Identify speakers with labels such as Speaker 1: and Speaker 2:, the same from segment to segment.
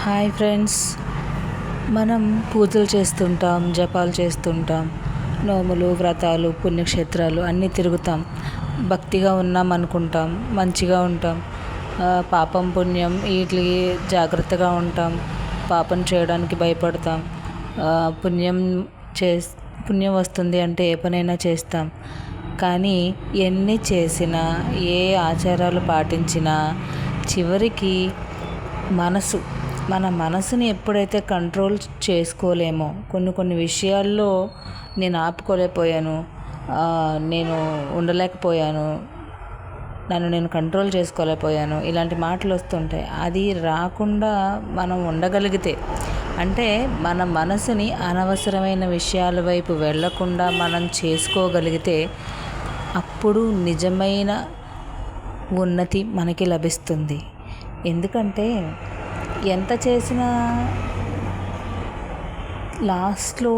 Speaker 1: Hi friends, మనం పూజలు చేస్తుంటాం, జపాలు చేస్తుంటాం, నోములు, వ్రతాలు, పుణ్యక్షేత్రాలు అన్నీ తిరుగుతాం. భక్తిగా ఉన్నాం అనుకుంటాం, మంచిగా ఉంటాం. పాపం పుణ్యం వీటికి జాగ్రత్తగా ఉంటాం. పాపం చేయడానికి భయపడతాం. పుణ్యం చే పుణ్యం వస్తుంది అంటే ఏ పనైనా చేస్తాం. కానీ ఎన్ని చేసినా, ఏ ఆచారాలు పాటించినా చివరికి మన మనసుని ఎప్పుడైతే కంట్రోల్ చేసుకోలేమో, కొన్ని విషయాల్లో నేను ఆపుకోలేకపోయాను, నేను ఉండలేకపోయాను, నన్ను నేను కంట్రోల్ చేసుకోలేకపోయాను, ఇలాంటి మాటలు వస్తుంటాయి. అది రాకుండా మనం ఉండగలిగితే, అంటే మన మనసుని అనవసరమైన విషయాల వైపు వెళ్ళకుండా మనం చేసుకోగలిగితే అప్పుడు నిజమైన ఉన్నతి మనకి లభిస్తుంది. ఎందుకంటే ఎంత చేసినా లాస్ట్లో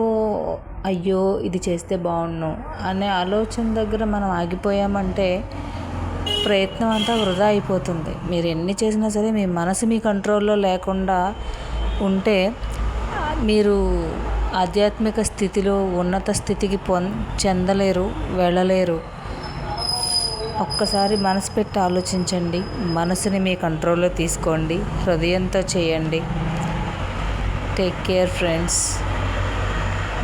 Speaker 1: అయ్యో ఇది చేస్తే బాగుండు అనే ఆలోచన దగ్గర మనం ఆగిపోయామంటే ప్రయత్నం అంతా వృధా అయిపోతుంది. మీరు ఎన్ని చేసినా సరే మీ మనసు మీ కంట్రోల్లో లేకుండా ఉంటే మీరు ఆధ్యాత్మిక స్థితిలో ఉన్నత స్థితికి చెందలేరు, వెళ్ళలేరు. ఒక్కసారి మనసు పెట్టి ఆలోచించండి. మనసుని మీ కంట్రోల్లో తీసుకోండి, హృదయంతో చేయండి. Take care friends.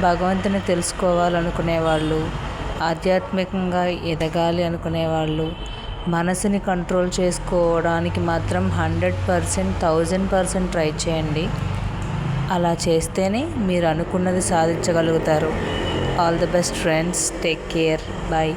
Speaker 1: భగవంతుని తెలుసుకోవాలనుకునేవాళ్ళు, ఆధ్యాత్మికంగా ఎదగాలి అనుకునేవాళ్ళు మనసుని కంట్రోల్ చేసుకోవడానికి మాత్రం 100%, 1000% ట్రై చేయండి. అలా చేస్తేనే మీరు అనుకున్నది సాధించగలుగుతారు. All the best friends. Take care. Bye.